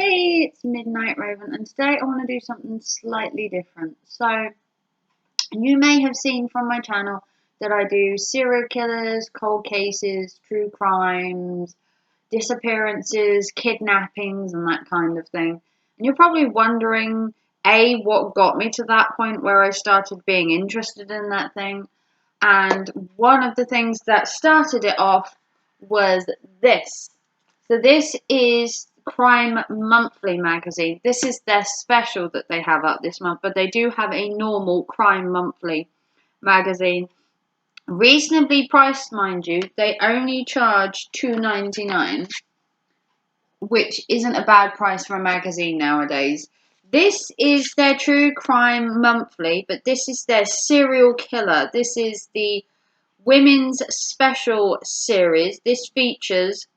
Hey, it's Midnight Raven, and today I want to do something slightly different. So, you may have seen from my channel that I do serial killers, cold cases, true crimes, disappearances, kidnappings, and that kind of thing. And you're probably wondering, A, what got me to that point where I started being interested in that thing. And one of the things that started it off was this. So this is Crime Monthly magazine. This is their special that they have up this month, but they do have a normal Crime Monthly magazine. Reasonably priced, mind you. They only charge $2.99, which isn't a bad price for a magazine nowadays. This is their True Crime Monthly, but this is their serial killer. This is the women's special series. This features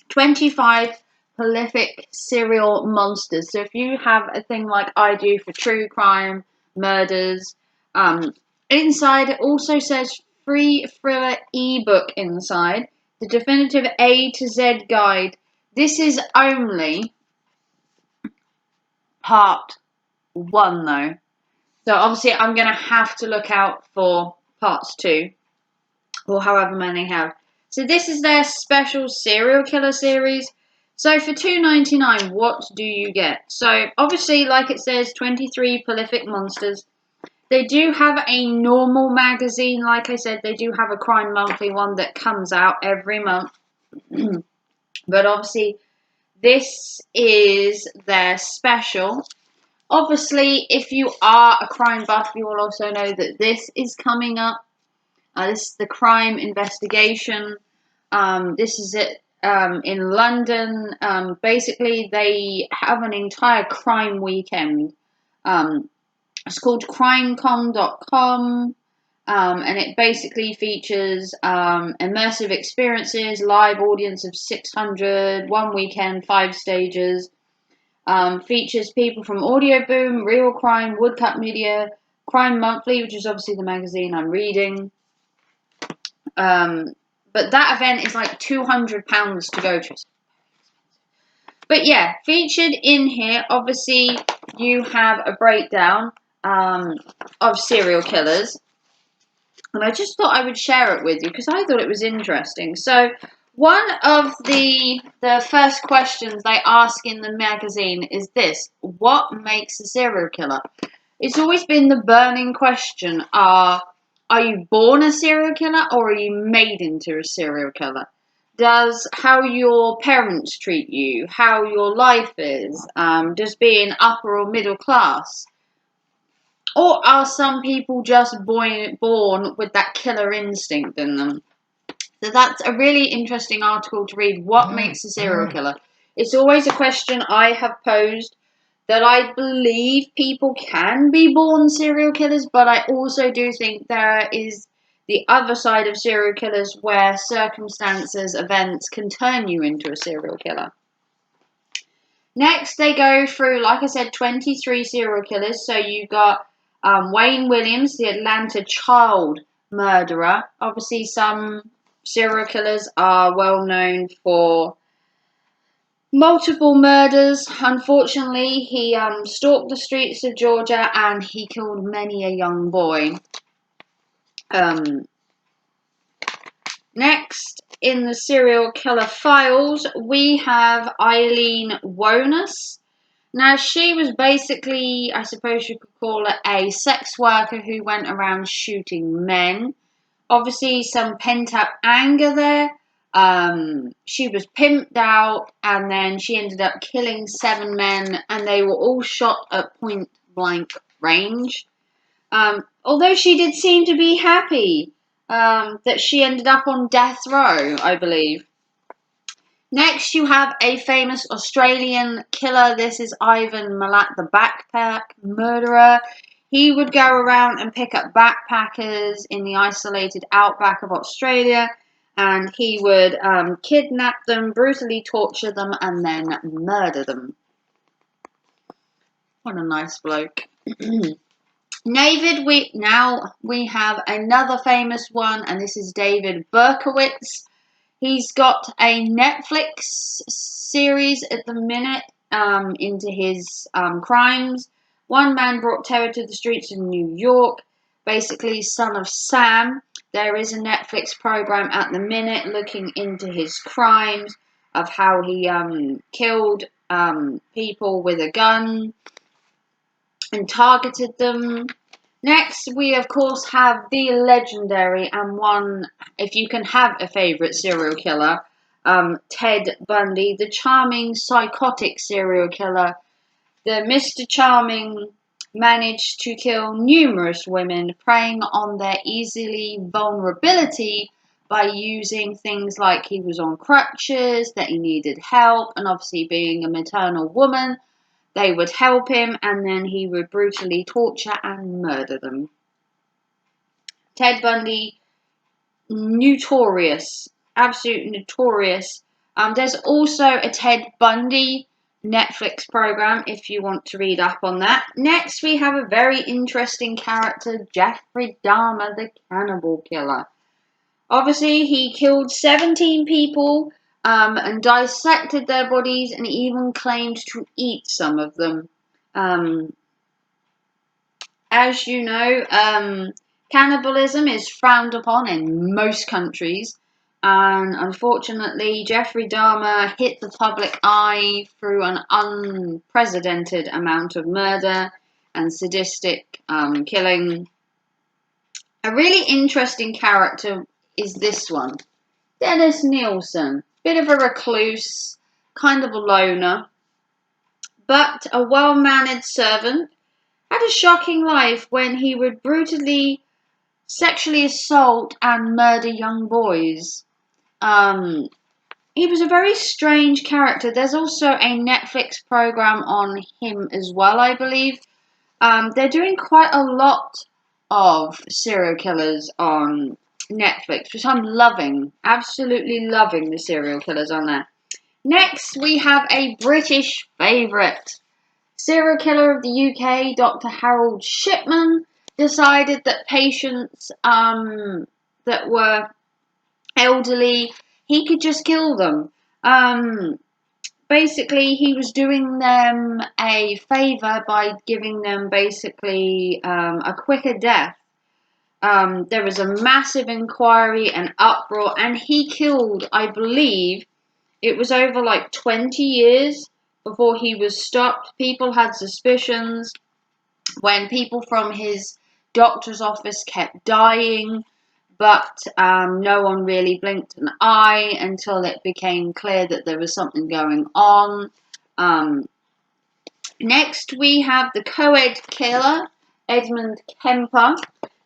25 prolific serial monsters. So if you have a thing like I do for true crime, murders, inside it also says free thriller ebook inside, the definitive A to Z guide. This is only part 1 though. So obviously I'm going to have to look out for parts 2 or however many have. So this is their special serial killer series. So for $2.99, what do you get? So obviously, like it says, 23 prolific monsters. They do have a normal magazine. Like I said, they do have a Crime Monthly one that comes out every month. But obviously, this is their special. Obviously, if you are a crime buff, you will also know that this is coming up. This is the crime investigation. This is it in London. Basically, they have an entire crime weekend. It's called crimecon.com. And it basically features immersive experiences, live audience of 600, one weekend, 5 stages. Features people from Audio Boom, Real Crime, Woodcut Media, Crime Monthly, which is obviously the magazine I'm reading. But that event is like £200 to go to. But yeah, featured in here, obviously, you have a breakdown of serial killers. And I just thought I would share it with you because I thought it was interesting. So one of the first questions they ask in the magazine is this: what makes a serial killer? It's always been the burning question. Are you born a serial killer or are you made into a serial killer? Does how your parents treat you, how your life is, does being upper or middle class? Or are some people just born with that killer instinct in them? So that's a really interesting article to read. What makes a serial killer? It's always a question I have posed, that I believe people can be born serial killers, but I also do think there is the other side of serial killers where circumstances, events can turn you into a serial killer. Next, they go through, like I said, 23 serial killers. So you got Wayne Williams, the Atlanta child murderer. Obviously, some serial killers are well known for multiple murders. Unfortunately, he stalked the streets of Georgia and he killed many a young boy. Next, in the serial killer files, we have Eileen Wuornos. Now, she was basically, I suppose you could call it, a sex worker who went around shooting men. Obviously, some pent-up anger there. She was pimped out, and then she ended up killing 7 men, and they were all shot at point-blank range. Although she did seem to be happy that she ended up on death row, I believe. Next, you have a famous Australian killer. This is Ivan Milat, the backpack murderer. He would go around and pick up backpackers in the isolated outback of Australia, and he would kidnap them, brutally torture them, and then murder them. What a nice bloke. Now we have another famous one, and this is David Berkowitz. He's got a Netflix series at the minute. into his crimes. One man brought terror to the streets of New York. Basically, Son of Sam. There is a Netflix program at the minute looking into his crimes, of how he killed people with a gun and targeted them. Next, we of course have the legendary and one, if you can have a favourite serial killer, Ted Bundy, the charming, psychotic serial killer. The Mr. Charming managed to kill numerous women, preying on their easily vulnerability by using things like he was on crutches, that he needed help, and obviously being a maternal woman, they would help him, and then he would brutally torture and murder them. Ted Bundy, notorious, absolute notorious. There's also a Ted Bundy Netflix program if you want to read up on that. Next, we have a very interesting character, Jeffrey Dahmer, the cannibal killer. Obviously, he killed 17 people and dissected their bodies and even claimed to eat some of them. As you know, cannibalism is frowned upon in most countries, and unfortunately, Jeffrey Dahmer hit the public eye through an unprecedented amount of murder and sadistic killing. A really interesting character is this one, Dennis Nielsen. Bit of a recluse, kind of a loner, but a well-mannered servant. Had a shocking life when he would brutally sexually assault and murder young boys. He was a very strange character. There's also a Netflix program on him as well, I believe. They're doing quite a lot of serial killers on Netflix, which I'm loving. Absolutely loving the serial killers on there. Next, we have a British favourite. Serial killer of the UK, Dr. Harold Shipman, decided that patients that were elderly, he could just kill them. Basically, he was doing them a favour by giving them basically a quicker death. There was a massive inquiry and uproar, and he killed, I believe, it was over like 20 years before he was stopped. People had suspicions when people from his doctor's office kept dying, but no one really blinked an eye until it became clear that there was something going on. Next, we have the co-ed killer, Edmund Kemper.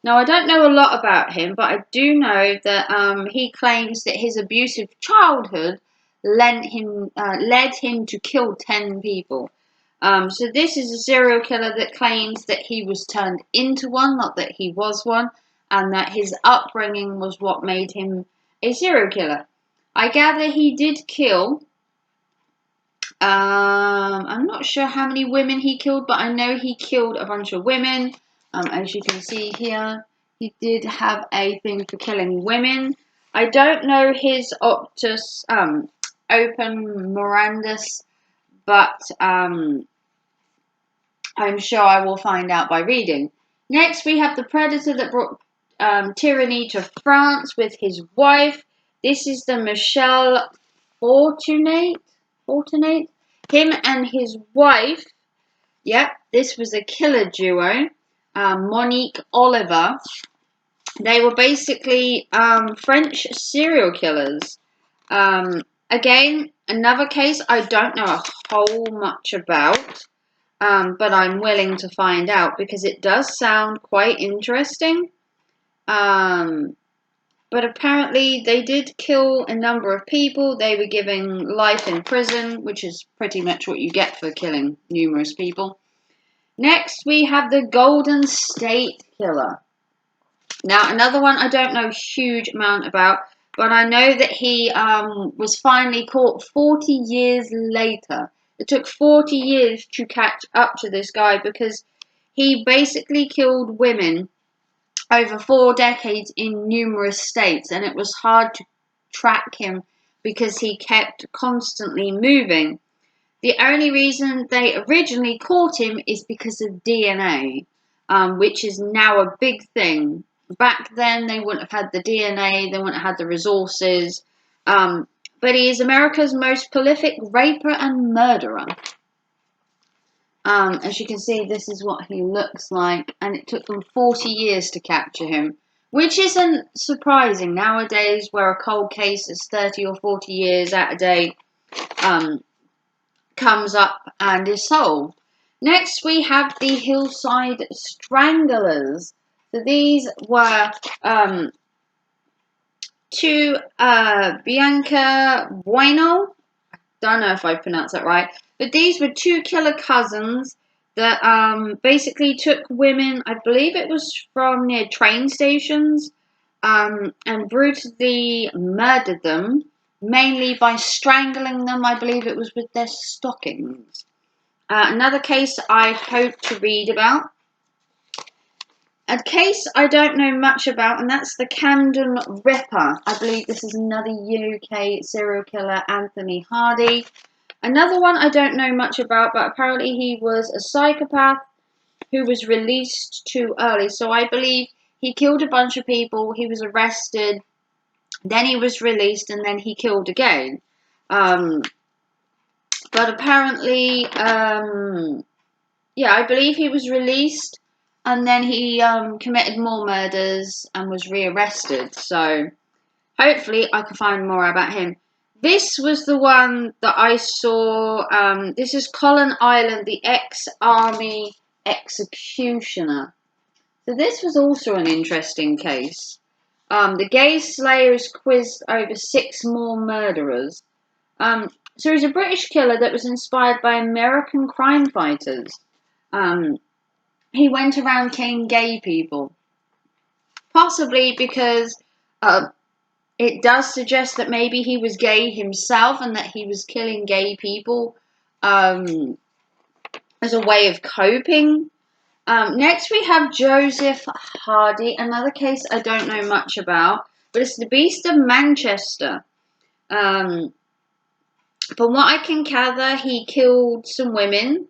Now, I don't know a lot about him, but I do know that he claims that his abusive childhood led him to kill 10 people. So this is a serial killer that claims that he was turned into one, not that he was one, and that his upbringing was what made him a serial killer. I gather he did kill, I'm not sure how many women he killed, but I know he killed a bunch of women. As you can see here, he did have a thing for killing women. I don't know his open morandus, but I'm sure I will find out by reading. Next, we have the predator that brought tyranny to France with his wife. This is the Michel Fortunate. Him and his wife. Yep, this was a killer duo. Monique Oliver. They were basically French serial killers. Again, another case I don't know a whole much about. But I'm willing to find out because it does sound quite interesting. But apparently they did kill a number of people. They were given life in prison, which is pretty much what you get for killing numerous people. Next, we have the Golden State Killer. Now, another one I don't know a huge amount about, but I know that he was finally caught 40 years later. It took 40 years to catch up to this guy because he basically killed women over 4 decades in numerous states, and it was hard to track him because he kept constantly moving. The only reason they originally caught him is because of DNA, which is now a big thing. Back then, they wouldn't have had the DNA, they wouldn't have had the resources. But he is America's most prolific raper and murderer. As you can see, this is what he looks like, and it took them 40 years to capture him, which isn't surprising nowadays, where a cold case is 30 or 40 years out of date comes up and is solved. Next, we have the Hillside Stranglers. So these were two Bianca Bueno. Don't know if I pronounced that right, but these were two killer cousins that basically took women, I believe it was from near train stations, and brutally murdered them, mainly by strangling them. I believe it was with their stockings. Another case I hope to read about. A case I don't know much about, and that's the Camden Ripper. I believe this is another UK serial killer, Anthony Hardy. Another one I don't know much about, but apparently he was a psychopath who was released too early. So I believe he killed a bunch of people, he was arrested, then he was released, and then he killed again. But apparently, yeah, I believe he was released, and then he committed more murders and was rearrested. So hopefully I can find more about him. This was the one that I saw. This is Colin Island, the ex-army executioner. So this was also an interesting case. The gay slayers quizzed over 6 more murderers. So he's a British killer that was inspired by American crime fighters. He went around killing gay people. Possibly because it does suggest that maybe he was gay himself and that he was killing gay people as a way of coping. Next we have Joseph Hardy, another case I don't know much about, but it's the Beast of Manchester. From what I can gather, he killed some women,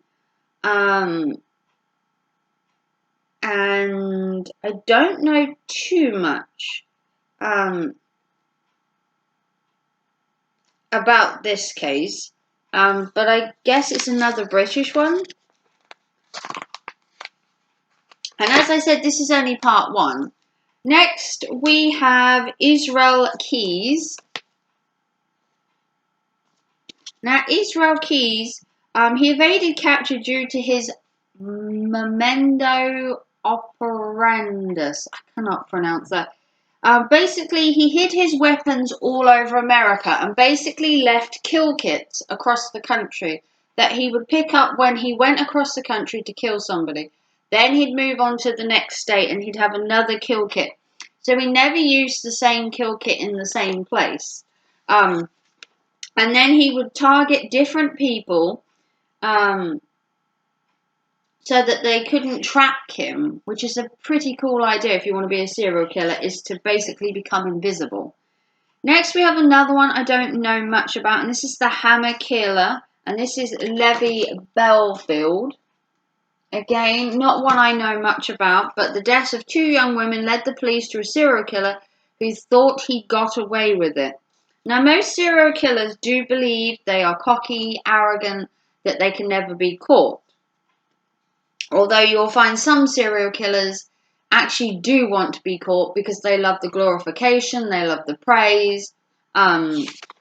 and I don't know too much about this case, but I guess it's another British one. And as I said, this is only part 1. Next, we have Israel Keys. Now, Israel Keys, he evaded capture due to his memento operandus. I cannot pronounce that. Basically, he hid his weapons all over America and basically left kill kits across the country that he would pick up when he went across the country to kill somebody. Then he'd move on to the next state and he'd have another kill kit. So he never used the same kill kit in the same place. And then he would target different people so that they couldn't track him, which is a pretty cool idea if you want to be a serial killer, is to basically become invisible. Next, we have another one I don't know much about, and this is the Hammer Killer, and this is Levi Belfield. Again, not one I know much about, but the deaths of 2 young women led the police to a serial killer who thought he got away with it. Now, most serial killers do believe they are cocky, arrogant, that they can never be caught. Although you'll find some serial killers actually do want to be caught because they love the glorification, they love the praise.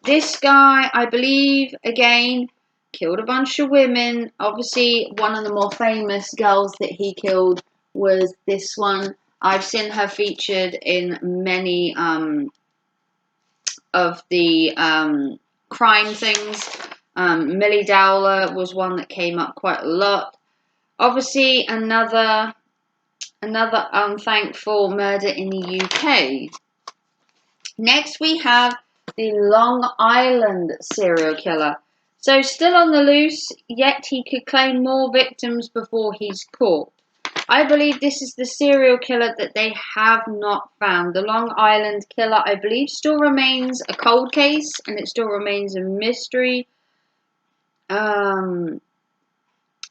This guy, I believe, again, killed a bunch of women. Obviously, one of the more famous girls that he killed was this one. I've seen her featured in many of the crime things. Millie Dowler was one that came up quite a lot. Obviously, another unthankful murder in the UK. Next, we have the Long Island serial killer. So, still on the loose, yet he could claim more victims before he's caught. I believe this is the serial killer that they have not found. The Long Island killer, I believe, still remains a cold case, and it still remains a mystery.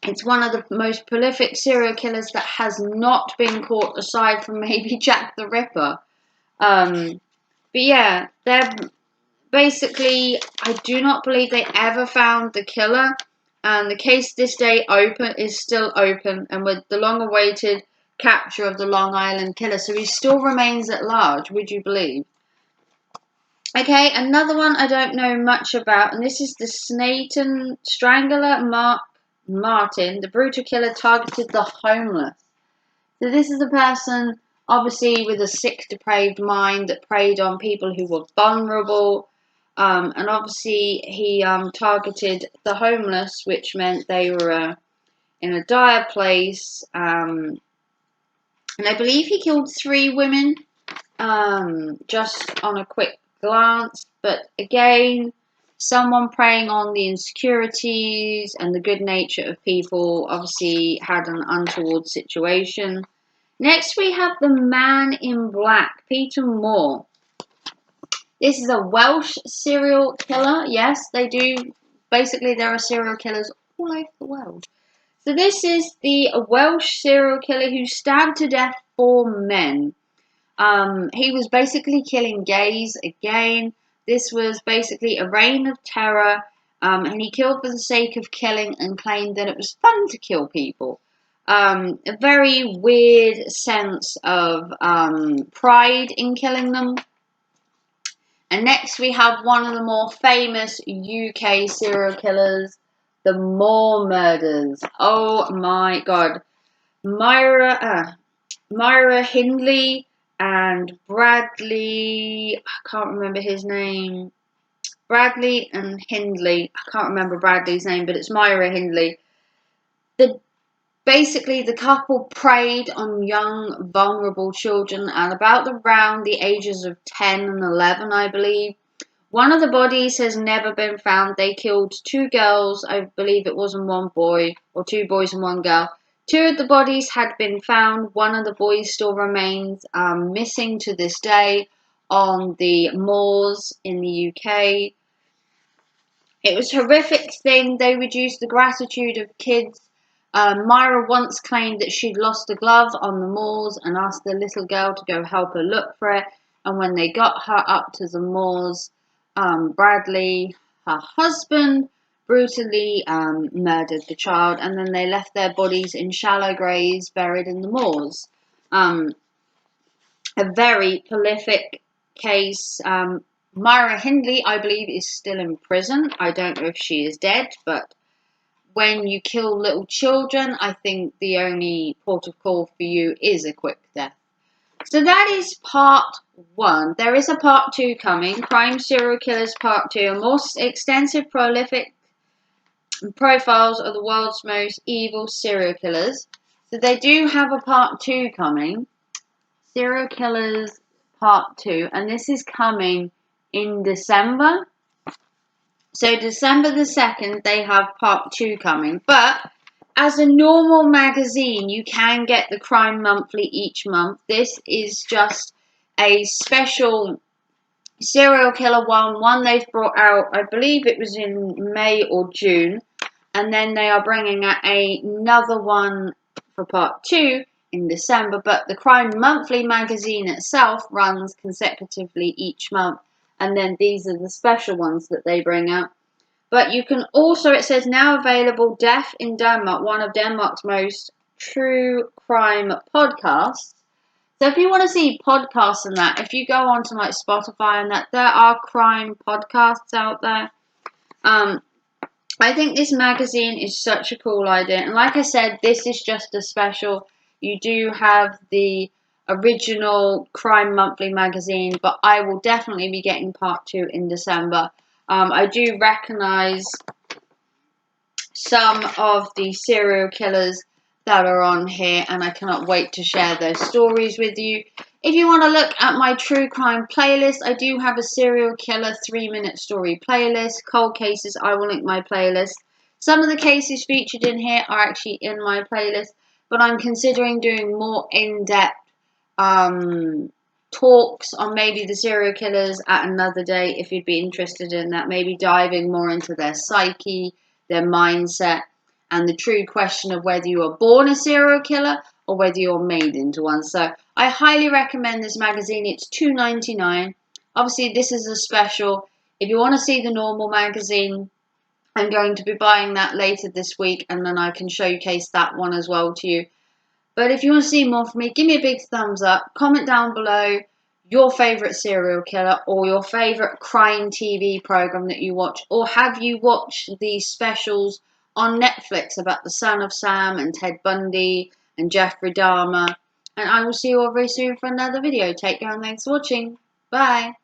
It's one of the most prolific serial killers that has not been caught, aside from maybe Jack the Ripper. But yeah, they're basically, I do not believe they ever found the killer. And the case this day is still open, and with the long-awaited capture of the Long Island killer. So he still remains at large, would you believe? Okay, another one I don't know much about, and this is the Snayton Strangler. Martin, the brutal killer, targeted the homeless. So this is a person, obviously, with a sick, depraved mind that preyed on people who were vulnerable. And obviously, he targeted the homeless, which meant they were in a dire place. And I believe he killed 3 women, just on a quick glance. But again, someone preying on the insecurities and the good nature of people, obviously had an untoward situation. Next, we have the Man in Black, Peter Moore. This is a Welsh serial killer. Yes, they do. Basically, there are serial killers all over the world. So this is the Welsh serial killer who stabbed to death 4 men. He was basically killing gays again. This was basically a reign of terror, and he killed for the sake of killing and claimed that it was fun to kill people. A very weird sense of pride in killing them. And next we have one of the more famous UK serial killers, the Moore murders. Oh my god. Myra Hindley and Bradley, I can't remember his name. Bradley and Hindley. I can't remember Bradley's name, but it's Myra Hindley. Basically, the couple preyed on young, vulnerable children at about around the ages of 10 and 11, I believe. One of the bodies has never been found. They killed 2 girls, I believe it was, and 1 boy, or 2 boys and 1 girl. 2 of the bodies had been found. One of the boys still remains missing to this day on the moors in the UK. It was a horrific thing. They reduced the gratitude of kids. Myra once claimed that she'd lost a glove on the moors and asked the little girl to go help her look for it. And when they got her up to the moors, Bradley, her husband, brutally murdered the child, and then they left their bodies in shallow graves buried in the moors. A very prolific case. Myra Hindley, I believe, is still in prison. I don't know if she is dead, but when you kill little children, I think the only port of call for you is a quick death. So that is part 1. There is a part 2 coming. Crime Serial Killers Part 2. A more extensive, prolific profiles of the world's most evil serial killers. So they do have a part 2 coming. Serial Killers Part 2. And this is coming in December. So December the 2nd, they have part 2 coming. But as a normal magazine, you can get the Crime Monthly each month. This is just a special serial killer one they've brought out, I believe it was in May or June. And then they are bringing out another one for part 2 in December. But the Crime Monthly magazine itself runs consecutively each month. And then these are the special ones that they bring out. But you can also, it says now available, Death in Denmark, one of Denmark's most true crime podcasts. So if you want to see podcasts and that, if you go on to like Spotify and that, there are crime podcasts out there. I think this magazine is such a cool idea. And like I said, this is just a special. You do have the original Crime Monthly magazine, but I will definitely be getting part 2 in December. I do recognise some of the serial killers that are on here, and I cannot wait to share their stories with you. If you want to look at my true crime playlist, I do have a serial killer 3-minute story playlist. Cold cases, I will link my playlist. Some of the cases featured in here are actually in my playlist, but I'm considering doing more in-depth talks on maybe the serial killers at another day if you'd be interested in that. Maybe diving more into their psyche, their mindset, and the true question of whether you were born a serial killer or whether you're made into one. So I highly recommend this magazine. It's $2.99. Obviously, this is a special. If you want to see the normal magazine, I'm going to be buying that later this week, and then I can showcase that one as well to you. But if you want to see more from me, give me a big thumbs up. Comment down below your favourite serial killer or your favourite crime TV program that you watch. Or have you watched these specials on Netflix about the Son of Sam and Ted Bundy and Jeffrey Dahmer? And I will see you all very soon for another video. Take care and thanks for watching. Bye.